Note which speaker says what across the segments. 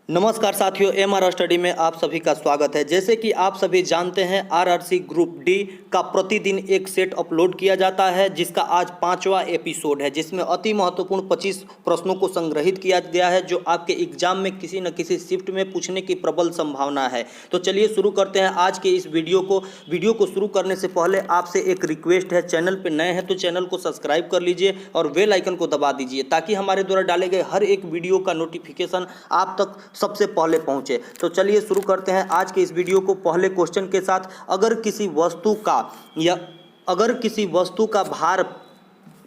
Speaker 1: नमस्कार साथियों, MR study में आप सभी का स्वागत है। जैसे कि आप सभी जानते हैं, आरआरसी ग्रुप डी का प्रतिदिन एक सेट अपलोड किया जाता है, जिसका आज 5वां एपिसोड है, जिसमें अति महत्वपूर्ण 25 प्रश्नों को संग्रहित किया गया है, जो आपके एग्जाम में किसी न किसी शिफ्ट में पूछने की प्रबल संभावना है। तो चलिए शुरू करते हैं आज के इस वीडियो को शुरू करने से पहले आपसे एक रिक्वेस्ट है, चैनल पर नए हैं तो चैनल को सब्सक्राइब कर लीजिए और बेल आइकन को दबा दीजिए, ताकि हमारे द्वारा डाले गए हर एक वीडियो का नोटिफिकेशन आप तक सबसे पहले पहुंचे। तो चलिए शुरू करते हैं आज के इस वीडियो को पहले क्वेश्चन के साथ। अगर किसी वस्तु का भार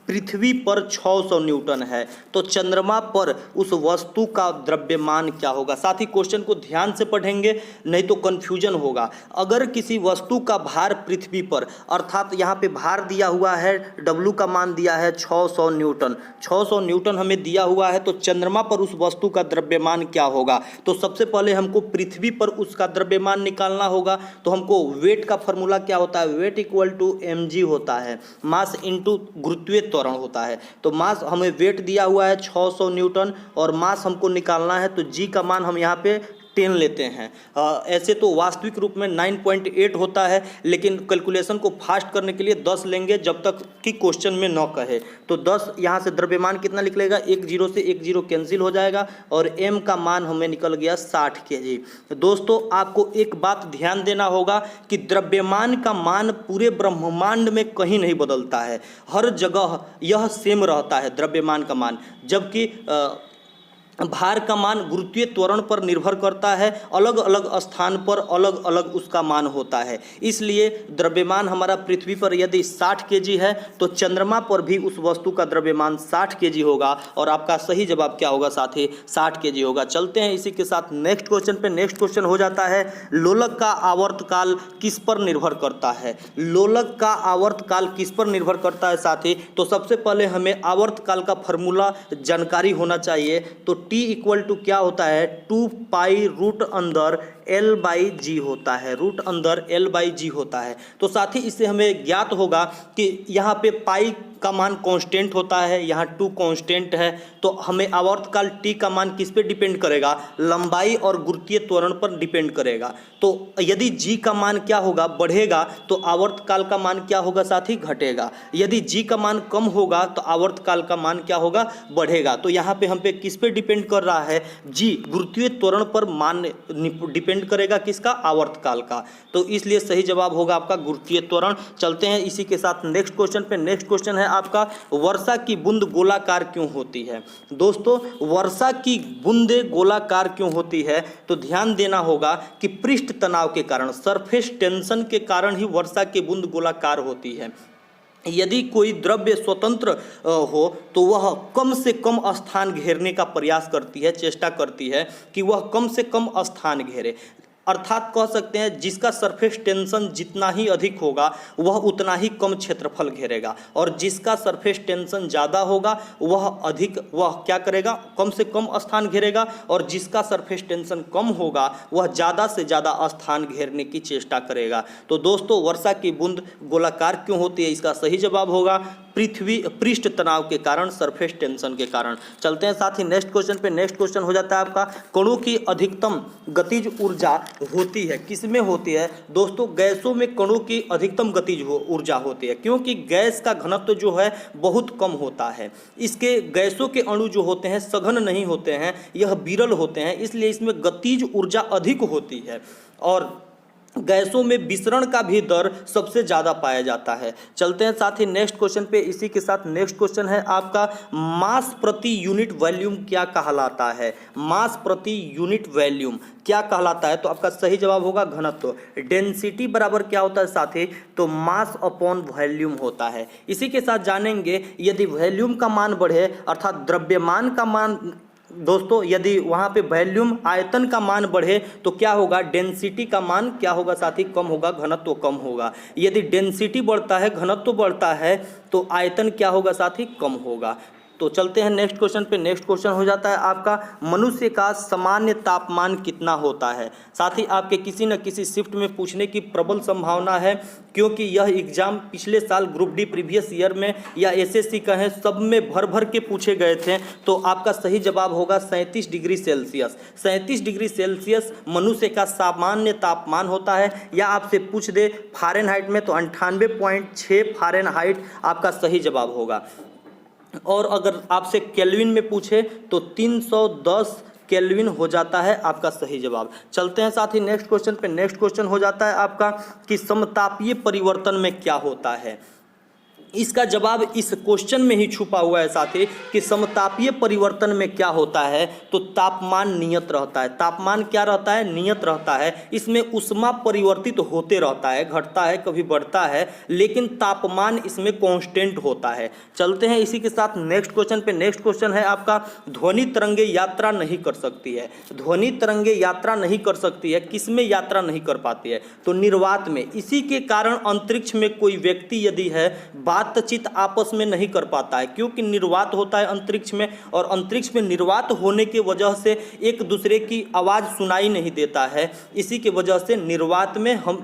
Speaker 1: पृथ्वी पर 600 न्यूटन है, तो चंद्रमा पर उस वस्तु का द्रव्यमान क्या होगा। साथ ही क्वेश्चन को ध्यान से पढ़ेंगे, नहीं तो कंफ्यूजन होगा। अगर किसी वस्तु का भार पृथ्वी पर, अर्थात यहाँ पे भार दिया हुआ है, W का मान दिया है 600 न्यूटन, 600 न्यूटन हमें दिया हुआ है, तो चंद्रमा पर उस वस्तु का द्रव्यमान क्या होगा। तो सबसे पहले हमको पृथ्वी पर उसका द्रव्यमान निकालना होगा। तो हमको वेट का फॉर्मूला क्या होता है, वेट इक्वल टू mg होता है, मास इंटू गुरुत्वीय त्वरण होता है। तो मास हमें वेट दिया हुआ है 600 न्यूटन और मास हमको निकालना है, तो जी का मान हम यहाँ पे 10 लेते हैं। ऐसे तो वास्तविक रूप में 9.8 होता है, लेकिन कैलकुलेशन को फास्ट करने के लिए 10 लेंगे, जब तक कि क्वेश्चन में न कहे। तो 10 यहाँ से द्रव्यमान कितना निकलेगा, एक जीरो से एक जीरो कैंसिल हो जाएगा और m का मान हमें निकल गया 60 kg। दोस्तों, आपको एक बात ध्यान देना होगा कि द्रव्यमान का मान पूरे ब्रह्मांड में कहीं नहीं बदलता है, हर जगह यह सेम रहता है द्रव्यमान का मान, जबकि भार का मान गुरुत्वीय त्वरण पर निर्भर करता है, अलग अलग स्थान पर अलग अलग उसका मान होता है। इसलिए द्रव्यमान हमारा पृथ्वी पर यदि 60 kg है, तो चंद्रमा पर भी उस वस्तु का द्रव्यमान 60 kg होगा, और आपका सही जवाब क्या होगा साथी, 60 kg होगा। चलते हैं इसी के साथ नेक्स्ट क्वेश्चन पे। नेक्स्ट क्वेश्चन हो जाता है, लोलक का आवर्तकाल किस पर निर्भर करता है। लोलक का आवर्तकाल किस पर निर्भर करता है साथी। तो सबसे पहले हमें आवर्तकाल का फॉर्मूला जानकारी होना चाहिए। तो T इक्वल टू क्या होता है, 2 पाई रूट अंदर L बाई जी होता है, रूट अंदर L बाई जी होता है। तो साथ ही इससे हमें ज्ञात होगा कि यहाँ पे पाई का मान कांस्टेंट होता है, यहाँ 2 कांस्टेंट है, तो हमें आवर्तकाल T का मान किस पे डिपेंड करेगा, लंबाई और गुरुत्वीय त्वरण पर डिपेंड करेगा। तो यदि G का मान क्या होगा, बढ़ेगा, तो आवर्तकाल का मान क्या होगा साथी, घटेगा। यदि G का मान कम होगा तो आवर्तकाल का मान क्या होगा, बढ़ेगा। तो यहाँ पे हम पे किस पे डिपेंड कर रहा है, G गुरुत्वीय त्वरण पर मान डिपेंड करेगा, किसका, आवर्तकाल का। तो इसलिए सही जवाब होगा आपका गुरुत्वीय त्वरण। चलते हैं इसी के साथ नेक्स्ट क्वेश्चन पे। नेक्स्ट क्वेश्चन है आपका, वर्षा की बूंद गोलाकार क्यों होती है। दोस्तों, वर्षा की बूंदें गोलाकार क्यों होती है, तो ध्यान देना होगा कि पृष्ठ तनाव के कारण, सरफेस टेंशन के कारण ही वर्षा की बूंद गोलाकार होती है। यदि कोई द्रव्य स्वतंत्र हो तो वह कम से कम स्थान घेरने का प्रयास करती है, चेष्टा करती है कि वह कम से कम स्थान घेरे। अर्थात कह सकते हैं, जिसका सरफेस टेंशन जितना ही अधिक होगा वह उतना ही कम क्षेत्रफल घेरेगा, और जिसका सरफेस टेंशन ज़्यादा होगा वह क्या करेगा, कम से कम स्थान घेरेगा, और जिसका सरफेस टेंशन कम होगा वह ज़्यादा से ज़्यादा स्थान घेरने की चेष्टा करेगा। तो दोस्तों, वर्षा की बूंद गोलाकार क्यों होती है, इसका सही जवाब होगा पृष्ठ तनाव के कारण, सरफेस टेंशन के कारण। चलते हैं साथ ही नेक्स्ट क्वेश्चन पे। नेक्स्ट क्वेश्चन हो जाता है आपका, कणों की अधिकतम गतिज ऊर्जा होती है, किसमें होती है। दोस्तों, गैसों में कणों की अधिकतम गतिज ऊर्जा होती है, क्योंकि गैस का घनत्व जो है बहुत कम होता है। इसके गैसों के अणु जो होते हैं सघन नहीं होते हैं, यह विरल होते हैं, इसलिए इसमें गतिज ऊर्जा अधिक होती है, और गैसों में विसरण का भी दर सबसे ज़्यादा पाया जाता है। चलते हैं साथ ही नेक्स्ट क्वेश्चन पे। इसी के साथ नेक्स्ट क्वेश्चन है आपका, मास प्रति यूनिट वॉल्यूम क्या कहलाता है। मास प्रति यूनिट वॉल्यूम क्या कहलाता है, तो आपका सही जवाब होगा घनत्व। डेंसिटी बराबर क्या होता है साथी, तो मास अपॉन वॉल्यूम होता है। इसी के साथ जानेंगे, यदि वॉल्यूम का मान बढ़े, अर्थात द्रव्यमान का मान, दोस्तों यदि वहाँ पे वॉल्यूम आयतन का मान बढ़े तो क्या होगा, डेंसिटी का मान क्या होगा साथी, कम होगा, घनत्व कम होगा। यदि डेंसिटी बढ़ता है, घनत्व बढ़ता है, तो आयतन क्या होगा साथी, कम होगा। तो चलते हैं नेक्स्ट क्वेश्चन पे। नेक्स्ट क्वेश्चन हो जाता है आपका, मनुष्य का सामान्य तापमान कितना होता है। साथ ही आपके किसी न किसी शिफ्ट में पूछने की प्रबल संभावना है, क्योंकि यह एग्जाम पिछले साल ग्रुप डी प्रीवियस ईयर में या एसएससी का है, सब में भर भर के पूछे गए थे। तो आपका सही जवाब होगा 37 डिग्री सेल्सियस। 37 डिग्री सेल्सियस मनुष्य का सामान्य तापमान होता है। या आपसे पूछ दे फ़ारेनहाइट में, तो 98.6 फ़ारेनहाइट आपका सही जवाब होगा। और अगर आपसे केल्विन में पूछे तो 310 केल्विन हो जाता है आपका सही जवाब। चलते हैं साथ ही नेक्स्ट क्वेश्चन पे। नेक्स्ट क्वेश्चन हो जाता है आपका कि समतापीय परिवर्तन में क्या होता है। इसका जवाब इस क्वेश्चन में ही छुपा हुआ है साथी, कि समतापीय परिवर्तन में क्या होता है। तो तापमान नियत रहता है। तापमान क्या रहता है? नियत रहता है। इसमें ऊष्मा परिवर्तित होते रहता है, घटता है, कभी बढ़ता है, लेकिन तापमान इसमें कांस्टेंट होता है। चलते हैं इसी के साथ नेक्स्ट क्वेश्चन पे। नेक्स्ट क्वेश्चन है आपका, ध्वनि तरंगे यात्रा नहीं कर सकती है। ध्वनि तरंगे यात्रा नहीं कर सकती है, किसमें यात्रा नहीं कर पाती है? तो निर्वात में। इसी के कारण अंतरिक्ष में कोई व्यक्ति यदि है, बातचीत आपस में नहीं कर पाता है, क्योंकि निर्वात होता है अंतरिक्ष में, और अंतरिक्ष में निर्वात होने के वजह से एक दूसरे की आवाज़ सुनाई नहीं देता है। इसी के वजह से निर्वात में हम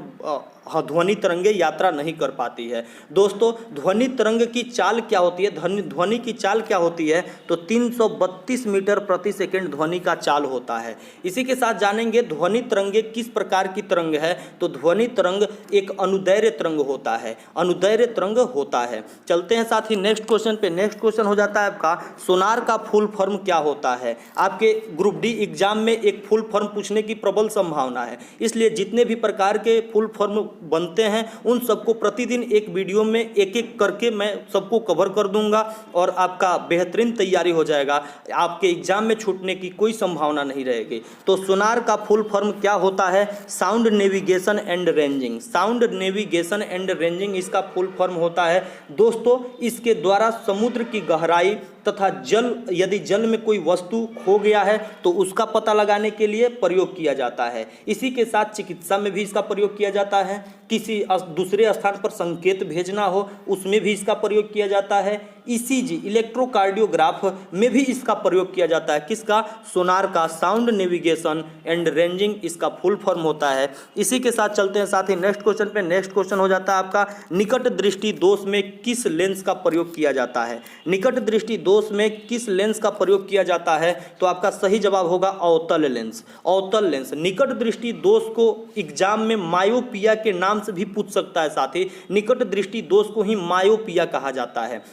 Speaker 1: ध्वनि तरंगे यात्रा नहीं कर पाती है। दोस्तों, ध्वनि तरंग की चाल क्या होती है? ध्वनि की चाल क्या होती है? तो 332 मीटर प्रति सेकंड ध्वनि का चाल होता है। इसी के साथ जानेंगे ध्वनि तरंगे किस प्रकार की तरंग है। तो ध्वनि तरंग एक अनुदैर्घ्य तरंग होता है, अनुदैर्घ्य तरंग होता है। चलते हैं साथ ही नेक्स्ट क्वेश्चन पे। नेक्स्ट क्वेश्चन हो जाता है आपका, सोनार का फुल फॉर्म क्या होता है। आपके ग्रुप डी एग्जाम में एक फुल फॉर्म पूछने की प्रबल संभावना है, इसलिए जितने भी प्रकार के फुल फॉर्म बनते हैं उन सबको प्रतिदिन एक वीडियो में एक एक करके मैं सबको कवर कर दूंगा, और आपका बेहतरीन तैयारी हो जाएगा। आपके एग्जाम में छूटने की कोई संभावना नहीं रहेगी। तो सोनार का फुल फॉर्म क्या होता है? Sound navigation and ranging. Sound navigation and ranging इसका फुल फॉर्म होता है। दोस्तों, इसके द्वारा समुद्र की गहराई तथा जल, यदि जल में कोई वस्तु खो गया है तो उसका पता लगाने के लिए प्रयोग किया जाता है। इसी के साथ चिकित्सा में भी इसका प्रयोग किया जाता है। किसी दूसरे स्थान पर संकेत भेजना हो उसमें भी इसका प्रयोग किया जाता है। ईसीजी इलेक्ट्रोकार्डियोग्राफ में भी इसका प्रयोग किया जाता है। किसका? सोनार का। साउंड नेविगेशन एंड रेंजिंग इसका फुल फॉर्म होता है। इसी के साथ चलते हैं साथ ही नेक्स्ट क्वेश्चन पे। नेक्स्ट क्वेश्चन हो जाता है आपका, निकट दृष्टि दोष में किस लेंस का प्रयोग किया जाता है। निकट दृष्टि दोष में किस लेंस का प्रयोग किया जाता है? तो आपका सही जवाब होगा अवतल लेंस। अवतल लेंस। निकट दृष्टि दोष को एग्जाम में मायोपिया के नाम से भी पूछ सकता है साथी। निकट दृष्टि दोष को ही मायोपिया कहा जाता है।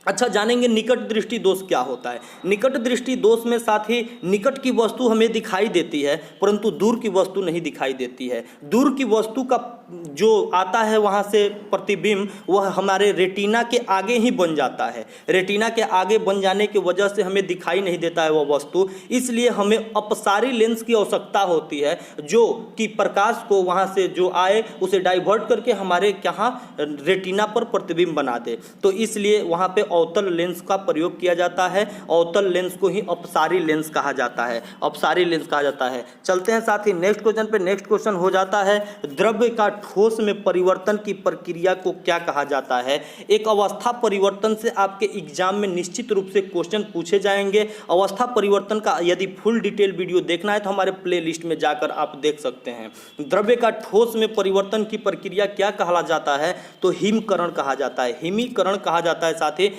Speaker 1: अच्छा, जानेंगे निकट दृष्टि दोष क्या होता है। निकट दृष्टि दोष में साथ ही निकट की वस्तु हमें दिखाई देती है, परंतु दूर की वस्तु नहीं दिखाई देती है। दूर की वस्तु का जो आता है वहाँ से प्रतिबिंब, वह हमारे रेटिना के आगे ही बन जाता है। रेटिना के आगे बन जाने की वजह से हमें दिखाई नहीं देता है वह वस्तु, इसलिए हमें अपसारी लेंस की आवश्यकता होती है, जो कि प्रकाश को वहाँ से जो आए उसे डाइवर्ट करके हमारे यहाँ रेटिना पर प्रतिबिंब बना दे। तो इसलिए वहाँ पे अवतल लेंस का प्रयोग किया जाता है। अवतल लेंस को ही अपसारी लेंस कहा जाता है। अपसारी लेंस कहा जाता है। चलते हैं साथ ही नेक्स्ट क्वेश्चन पे। नेक्स्ट क्वेश्चन हो जाता है, द्रव्य का ठोस में परिवर्तन की प्रक्रिया को क्या कहा जाता है। एक अवस्था परिवर्तन से आपके एग्जाम में निश्चित रूप से क्वेश्चन पूछे जाएंगे। अवस्था परिवर्तन का यदि फुल डिटेल वीडियो देखना है तो हमारे प्ले लिस्ट में जाकर आप देख सकते हैं। द्रव्य का ठोस में परिवर्तन की प्रक्रिया क्या कहा जाता है? तो हिमीकरण कहा जाता है। हिमीकरण कहा जाता है साथ ही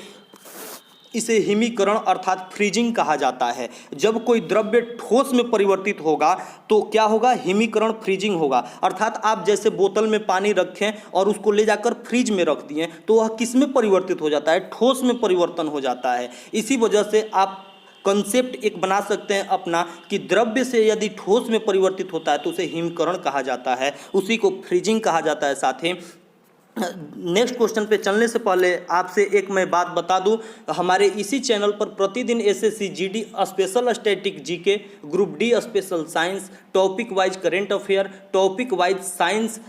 Speaker 1: इसे हिमीकरण अर्थात फ्रीजिंग कहा जाता है। जब कोई द्रव्य ठोस में परिवर्तित होगा तो क्या होगा? हिमीकरण, फ्रीजिंग होगा। अर्थात आप जैसे बोतल में पानी रखें और उसको ले जाकर फ्रिज में रख दिए तो वह किस में परिवर्तित हो जाता है? ठोस में परिवर्तन हो जाता है। इसी वजह से आप कंसेप्ट एक बना सकते हैं अपना कि द्रव्य से यदि ठोस में परिवर्तित होता है तो उसे हिमीकरण कहा जाता है, उसी को फ्रीजिंग कहा जाता है। साथ ही नेक्स्ट क्वेश्चन पे चलने से पहले आपसे एक मैं बात बता दूं, हमारे इसी चैनल पर प्रतिदिन SSC GD special static GK, group D special science, topic wise current affair, topic wise science,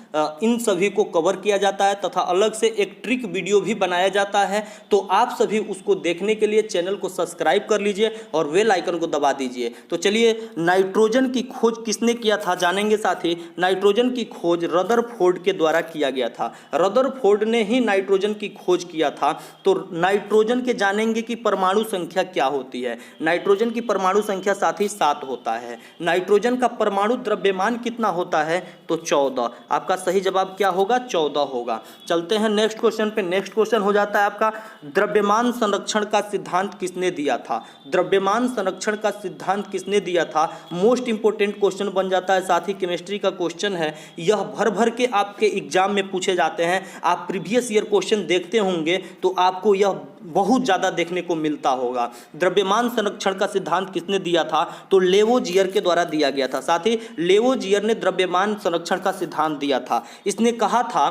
Speaker 1: इन सभी को कवर किया जाता है तथा अलग से एक ट्रिक वीडियो भी बनाया जाता है। तो आप सभी उसको देखने के लिए चैनल को सब्सक्राइब कर लीजिए और बेल आइकन को दबा दीजिए। तो चलिए, नाइट्रोजन की खोज किसने किया था जानेंगे साथी। नाइट्रोजन की खोज रदरफोर्ड के द्वारा किया गया था। रदरफोर्ड ने ही नाइट्रोजन की खोज किया था। तो नाइट्रोजन के जानेंगे कि परमाणु संख्या क्या होती है। नाइट्रोजन की परमाणु संख्या साथ ही 7 होता है। नाइट्रोजन का परमाणु द्रव्यमान कितना होता है, तो 14। आपका सही जवाब क्या होगा, 14 होगा। चलते हैं नेक्स्ट क्वेश्चन पे। नेक्स्ट क्वेश्चन हो जाता है आपका, द्रव्यमान संरक्षण का सिद्धांत किसने दिया था। द्रव्यमान संरक्षण का सिद्धांत किसने दिया था, मोस्ट इंपोर्टेंट क्वेश्चन बन जाता है। साथ ही केमिस्ट्री का क्वेश्चन है, यह भर भर के आपके एग्जाम में पूछे जाते हैं। आप प्रीवियस ईयर क्वेश्चन देखते होंगे तो आपको यह बहुत ज़्यादा देखने को मिलता होगा। द्रव्यमान संरक्षण का सिद्धांत किसने दिया था, तो लेवोजियर के द्वारा दिया गया था। साथ ही लेवोजियर ने द्रव्यमान संरक्षण का सिद्धांत दिया था। इसने कहा था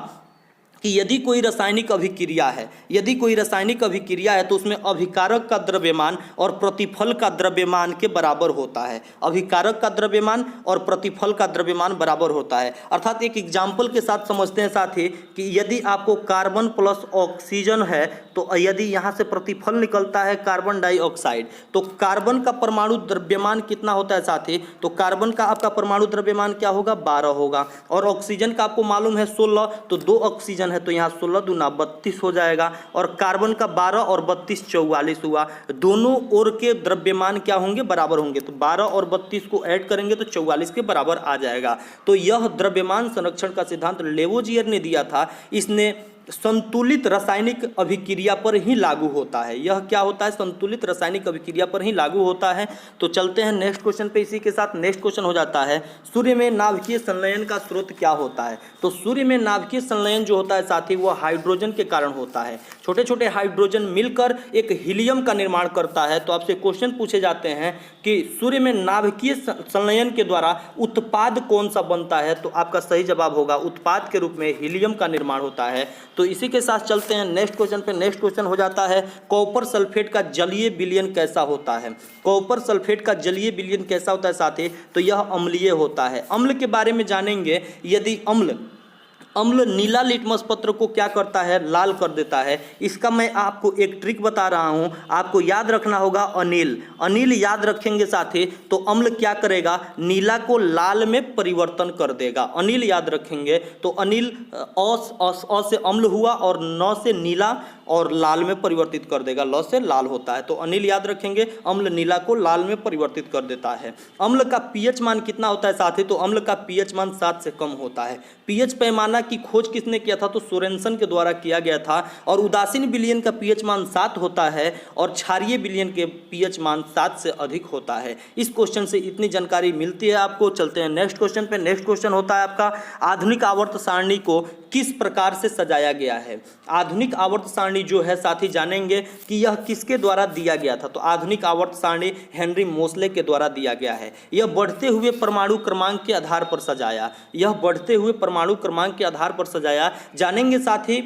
Speaker 1: कि यदि कोई रासायनिक अभिक्रिया है, यदि कोई रासायनिक अभिक्रिया है तो उसमें अभिकारक का द्रव्यमान और प्रतिफल का द्रव्यमान के बराबर होता है। अभिकारक का द्रव्यमान और प्रतिफल का द्रव्यमान बराबर होता है। अर्थात एक एग्जाम्पल के साथ समझते हैं साथी कि यदि आपको कार्बन प्लस ऑक्सीजन है तो यदि यहाँ से प्रतिफल निकलता है कार्बन डाइऑक्साइड, तो कार्बन का परमाणु द्रव्यमान कितना होता है साथी, तो कार्बन का आपका परमाणु द्रव्यमान क्या होगा, 12 होगा। और ऑक्सीजन का आपको मालूम है 16, तो 2 ऑक्सीजन है तो यहाँ 16 दूना 32 हो जाएगा। और कार्बन का 12 और 32 44 हुआ। दोनों ओर के द्रव्यमान क्या होंगे, बराबर होंगे। तो 12 और 32 को ऐड करेंगे तो 44 के बराबर आ जाएगा। तो यह द्रव्यमान संरक्षण का सिद्धांत लेवोजियर ने दिया था। इसने संतुलित रासायनिक अभिक्रिया पर ही लागू होता है। यह क्या होता है, संतुलित रासायनिक अभिक्रिया पर ही लागू होता है। तो चलते हैं नेक्स्ट क्वेश्चन पे। इसी के साथ नेक्स्ट क्वेश्चन हो जाता है, सूर्य में नाभिकीय संलयन का स्रोत क्या होता है। तो सूर्य में नाभिकीय संलयन जो होता है साथी, वह हाइड्रोजन के कारण होता है। छोटे छोटे हाइड्रोजन मिलकर एक हीलियम का निर्माण करता है। तो आपसे क्वेश्चन पूछे जाते हैं कि सूर्य में नाभिकीय संलयन के द्वारा उत्पाद कौन सा बनता है, तो आपका सही जवाब होगा उत्पाद के रूप में हीलियम का निर्माण होता है। तो इसी के साथ चलते हैं नेक्स्ट क्वेश्चन पे। नेक्स्ट क्वेश्चन हो जाता है, कॉपर सल्फेट का जलीय विलयन कैसा होता है। कॉपर सल्फेट का जलीय विलयन कैसा होता है साथी, तो यह अम्लीय होता है। अम्ल के बारे में जानेंगे। यदि अम्ल नीला लिटमस पत्र को क्या करता है, लाल कर देता है। इसका मैं आपको एक ट्रिक बता रहा हूं, आपको याद रखना होगा अनिल याद रखेंगे साथी, तो अम्ल क्या करेगा, नीला को लाल में परिवर्तन कर देगा। अनिल याद रखेंगे तो अनिल अ से अम्ल हुआ और न से नीला और लाल में परिवर्तित कर देगा। ल से लाल होता है, तो अनिल याद रखेंगे, अम्ल नीला को लाल में परिवर्तित कर देता है। अम्ल का पीएच मान कितना होता है साथी, तो अम्ल का पीएच मान 7 से कम होता है। पीएच पैमाना की खोज किसने किया था, तो सोरेनसन के द्वारा किया गया था। और उदासीन विलयन का पीएच मान 7 होता है और क्षारीय विलयन के पीएच मान 7 से अधिक होता है। इस क्वेश्चन से इतनी जानकारी मिलती है आपको। चलते हैं नेक्स्ट क्वेश्चन पे। नेक्स्ट क्वेश्चन होता है आपका, आधुनिक आवर्त सारणी को किस प्रकार से सजाया गया है। आधुनिक आवर्त सारणी जो है साथी, जानेंगे कि यह किसके द्वारा दिया गया था। तो आधुनिक आवर्त सारणी हेनरी मोसले के द्वारा दिया गया है। यह बढ़ते हुए परमाणु क्रमांक के आधार पर सजाया, यह बढ़ते हुए परमाणु क्रमांक के आधार पर सजाया। जानेंगे साथी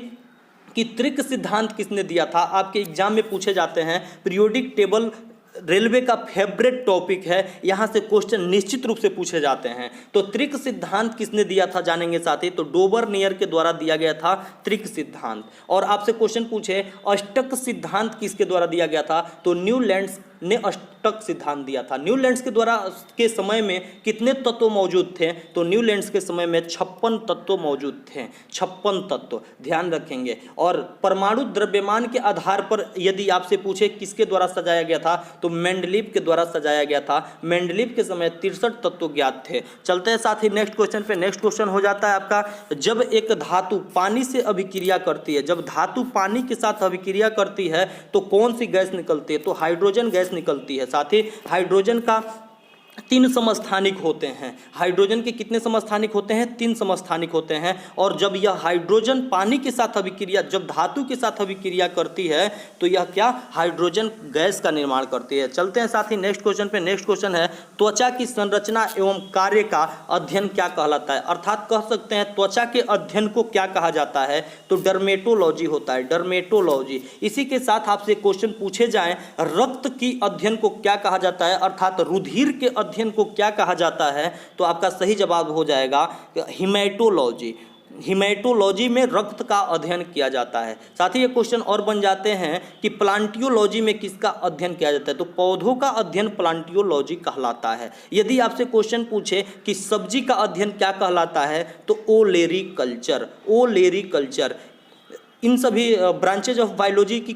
Speaker 1: कि त्रिक सिद्धांत किसने दिया था। आपके एग्जाम में पूछे जाते हैं। पीरियोडिक टेबल रेलवे का फेवरेट टॉपिक है, यहां से क्वेश्चन निश्चित रूप से पूछे जाते हैं। तो त्रिक सिद्धांत किसने दिया था, जानेंगे साथी, तो डोबरनियर के द्वारा दिया गया था त्रिक सिद्धांत। और आपसे क्वेश्चन पूछे अष्टक सिद्धांत किसके द्वारा दिया गया था, तो न्यूलैंड्स ने अष्टक सिद्धांत दिया था। न्यूलैंड्स के द्वारा के समय में कितने तत्व मौजूद थे, तो न्यूलैंड्स के समय में 56 तत्व मौजूद थे। 56 तत्व ध्यान रखेंगे। और परमाणु द्रव्यमान के आधार पर यदि आपसे पूछे किसके द्वारा सजाया गया था, तो मेंडलीव के द्वारा सजाया गया था। मेंडलीव के समय 63 तत्व ज्ञात थे। चलते हैं साथ ही नेक्स्ट क्वेश्चन पे। नेक्स्ट क्वेश्चन हो जाता है आपका, जब एक धातु पानी से अभिक्रिया करती है, जब धातु पानी के साथ अभिक्रिया करती है तो कौन सी गैस निकलती है, तो हाइड्रोजन गैस निकलती है। साथ ही हाइड्रोजन का 3 समस्थानिक होते हैं। हाइड्रोजन के कितने समस्थानिक होते हैं, 3 समस्थानिक होते हैं। और जब यह हाइड्रोजन पानी के साथ अभिक्रिया, जब धातु के साथ अभिक्रिया करती है तो यह क्या, हाइड्रोजन गैस का निर्माण करती है। चलते हैं साथ ही नेक्स्ट क्वेश्चन पे। नेक्स्ट क्वेश्चन है, त्वचा की संरचना एवं कार्य का अध्ययन क्या कहलाता है। अर्थात कह सकते हैं त्वचा के अध्ययन को क्या कहा जाता है, तो डर्मेटोलॉजी होता है, डर्मेटोलॉजी। इसी के साथ आपसे क्वेश्चन पूछे जाएं, रक्त की अध्ययन को क्या कहा जाता है, अर्थात रुधिर के अध्ययन को क्या कहा जाता है, तो आपका सही जवाब हो जाएगा हिमेटोलॉजी। हिमेटोलॉजी में रक्त का अध्ययन किया जाता है। साथ ही ये क्वेश्चन और बन जाते हैं कि प्लांटियोलॉजी में किसका अध्ययन किया जाता है, तो पौधों का अध्ययन प्लांटियोलॉजी कहलाता है। यदि आपसे क्वेश्चन पूछे कि सब्जी का अध्ययन क्या कहलाता है, तो ओलेरीकल्चर, ओलेरीकल्चर। इन सभी ब्रांचेज ऑफ बायोलॉजी की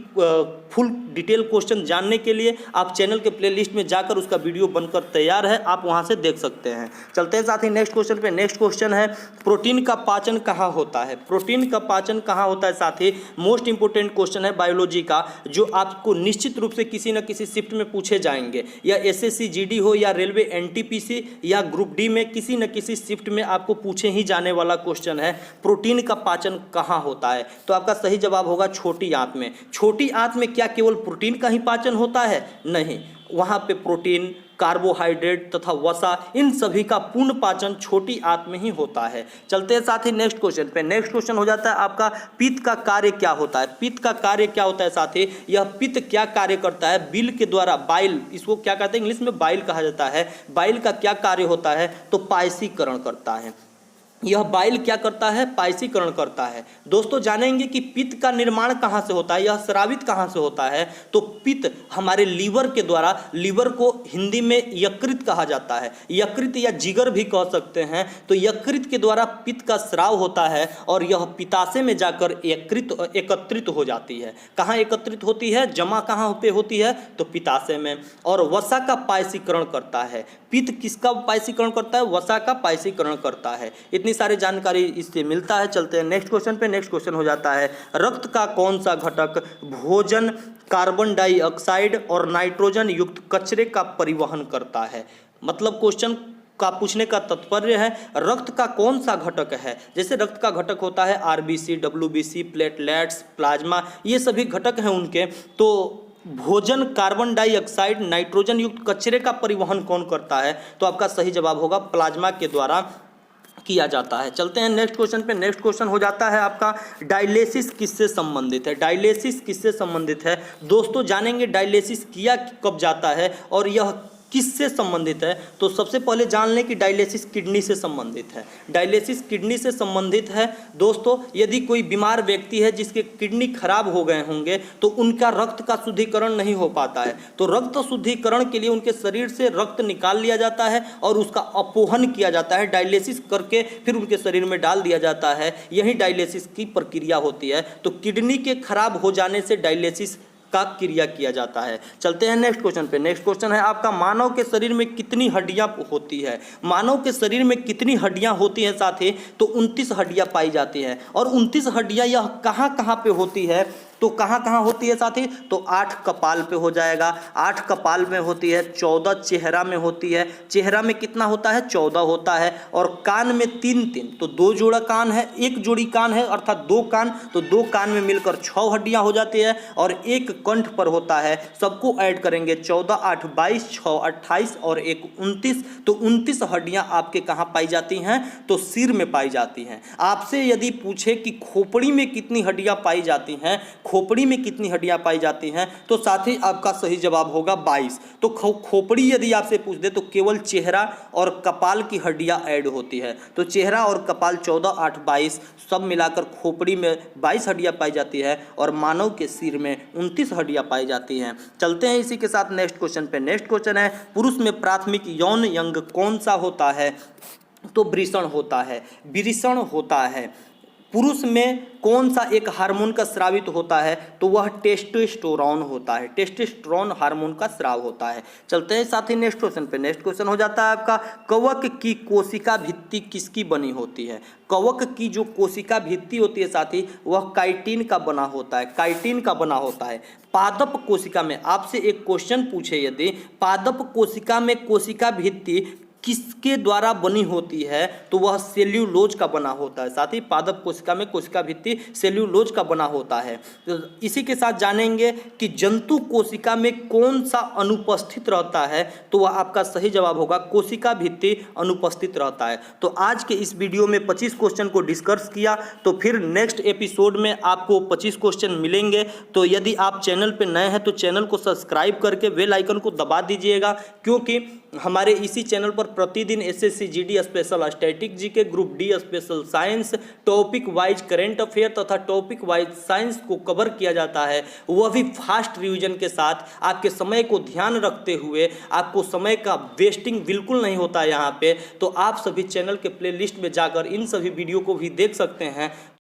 Speaker 1: फुल डिटेल क्वेश्चन जानने के लिए आप चैनल के प्लेलिस्ट में जाकर उसका वीडियो बनकर तैयार है, आप वहां से देख सकते हैं। चलते हैं साथ ही नेक्स्ट क्वेश्चन पे। नेक्स्ट क्वेश्चन है प्रोटीन का पाचन कहाँ होता है, प्रोटीन का पाचन कहाँ होता है। साथ ही मोस्ट इंपोर्टेंट क्वेश्चन है बायोलॉजी का, जो आपको निश्चित रूप से किसी न किसी शिफ्ट में पूछे जाएंगे, या एसएससी जीडी हो या रेलवे एनटीपीसी या ग्रुप डी में किसी न किसी शिफ्ट में आपको पूछे ही जाने वाला क्वेश्चन है, प्रोटीन का पाचन कहाँ होता है। तो आपका सही जवाब होगा छोटी आंत में। छोटी आंत में क्या केवल प्रोटीन का ही पाचन होता है? नहीं, वहां पे प्रोटीन, कार्बोहाइड्रेट तथा वसा, इन सभी का पूर्ण पाचन छोटी आंत में ही होता है। चलते हैं साथ ही नेक्स्ट क्वेश्चन पे। नेक्स्ट क्वेश्चन हो जाता है आपका पित्त का कार्य क्या होता है। पित्त का कार्य क्या होता है साथी, यह पित्त क्या कार्य करता है, बिल के द्वारा, बाइल, इसको क्या कहते हैं इंग्लिश में, बाइल कहा जाता है। बाइल का क्या कार्य होता है, तो पायसीकरण करता है। यह बाइल क्या करता है, पायसीकरण करता है। दोस्तों जानेंगे कि पित्त का निर्माण कहाँ से होता है, यह स्रावित कहाँ से होता है, तो पित्त हमारे लीवर के द्वारा, लीवर को हिंदी में यकृत कहा जाता है, यकृत या जिगर भी कह सकते हैं। तो यकृत के द्वारा पित्त का स्राव होता है और यह पित्ताशय में जाकर एकत्रित हो जाती है। कहाँ एकत्रित होती है, जमा कहाँ पे होती है, तो पित्ताशय में। और वसा का पायसीकरण करता है। पित्त किसका पायसीकरण करता है, वसा का पायसीकरण करता है। इतनी सारी जानकारी इससे मिलता है। चलते हैं नेक्स्ट क्वेश्चन पे। नेक्स्ट क्वेश्चन हो जाता है रक्त का कौन सा घटक भोजन, कार्बन डाइऑक्साइड और नाइट्रोजन युक्त कचरे का परिवहन करता है। मतलब क्वेश्चन का पूछने का तात्पर्य है रक्त का कौन सा घटक है। जैसे रक्त का घटक होता है आरबीसी, डब्ल्यूबीसी, प्लेटलेट्स, प्लाज्मा, ये सभी घटक हैं उनके। तो भोजन, कार्बन डाइऑक्साइड, नाइट्रोजन युक्त कचरे का परिवहन कौन करता है, तो आपका सही जवाब होगा प्लाज्मा के द्वारा किया जाता है। चलते हैं नेक्स्ट क्वेश्चन पे। नेक्स्ट क्वेश्चन हो जाता है आपका डायलिसिस किससे संबंधित है। डायलिसिस किससे संबंधित है, दोस्तों जानेंगे डायलिसिस किया कब जाता है और यह किससे संबंधित है। तो सबसे पहले जान लें कि डायलिसिस किडनी से संबंधित है। डायलिसिस किडनी से संबंधित है। दोस्तों यदि कोई बीमार व्यक्ति है जिसके किडनी खराब हो गए होंगे, तो उनका रक्त का शुद्धिकरण नहीं हो पाता है, तो रक्त शुद्धिकरण के लिए उनके शरीर से रक्त निकाल लिया जाता है और उसका अपोहन किया जाता है, डायलिसिस करके फिर उनके शरीर में डाल दिया जाता है। यही डायलिसिस की प्रक्रिया होती है। तो किडनी के खराब हो जाने से डायलिसिस का क्रिया किया जाता है। चलते हैं नेक्स्ट क्वेश्चन पे। नेक्स्ट क्वेश्चन है आपका मानव के शरीर में कितनी हड्डियां होती है। मानव के शरीर में कितनी हड्डियां होती हैं साथी, तो 29 हड्डियां पाई जाती हैं। और 29 हड्डियां यह कहाँ कहाँ पे होती है, तो कहाँ कहाँ होती है साथी, तो 8 कपाल पे हो जाएगा, 8 कपाल में होती है, 14 चेहरा में होती है। चेहरा में कितना होता है, 14 होता है। और कान में 3-3, तो 2 जोड़ा कान है, 1 जोड़ी कान है अर्थात 2 कान, तो 2 कान में मिलकर 6 हड्डियां हो जाती है। और 1 कंठ पर होता है, सबको ऐड करेंगे 14, 8, 22, 6, 28 और 1, 29। तो 29 हड्डियां आपके कहाँ पाई जाती हैं, तो सिर में पाई जाती हैं। आपसे यदि पूछे कि खोपड़ी में कितनी हड्डियां पाई जाती हैं, खोपड़ी में कितनी हड्डियां पाई जाती हैं, तो साथ ही आपका सही जवाब होगा 22। तो खोपड़ी यदि आपसे पूछ दे तो केवल चेहरा और कपाल की हड्डियां ऐड होती है। तो चेहरा और कपाल 14, 8, 22 सब मिलाकर खोपड़ी में 22 हड्डियां पाई जाती है और मानव के सिर में 29 हड्डियां पाई जाती हैं। चलते हैं इसी के साथ नेक्स्ट क्वेश्चन पे। नेक्स्ट क्वेश्चन है पुरुष में प्राथमिक यौन अंग कौन सा होता है, तो वृषण होता है, वृषण होता है। पुरुष में कौन सा एक हार्मोन का स्रावित होता है, तो वह टेस्टोस्टेरोन होता है, टेस्टोस्टेरोन हार्मोन का स्राव होता है। चलते हैं साथ ही नेक्स्ट क्वेश्चन पे। नेक्स्ट क्वेश्चन हो जाता है आपका कवक की कोशिका भित्ति किसकी बनी होती है। कवक की जो कोशिका भित्ति होती है साथी, वह काइटिन का बना होता है, काइटिन का बना होता है। पादप कोशिका में आपसे एक क्वेश्चन पूछे यदि पादप कोशिका में कोशिका भित्ति किसके द्वारा बनी होती है, तो वह सेल्यूलोज का बना होता है। साथ ही पादप कोशिका में कोशिका भित्ति सेल्यूलोज का बना होता है। तो इसी के साथ जानेंगे कि जंतु कोशिका में कौन सा अनुपस्थित रहता है, तो वह आपका सही जवाब होगा कोशिका भित्ति अनुपस्थित रहता है। तो आज के इस वीडियो में 25 क्वेश्चन को डिस्कस किया, तो फिर नेक्स्ट एपिसोड में आपको 25 क्वेश्चन मिलेंगे। तो यदि आप चैनल पर नए हैं तो चैनल को सब्सक्राइब करके बेल आइकन को दबा दीजिएगा, क्योंकि हमारे इसी चैनल पर प्रतिदिन SSC GD special static GK, group D special science, topic wise current affair तथा टॉपिक वाइज साइंस को कवर किया जाता है, वह भी फास्ट रिवीजन के साथ। आपके समय को ध्यान रखते हुए, आपको समय का वेस्टिंग बिल्कुल नहीं होता यहाँ पे। तो आप सभी चैनल के प्लेलिस्ट में जाकर इन सभी वीडियो को भी देख सकते हैं।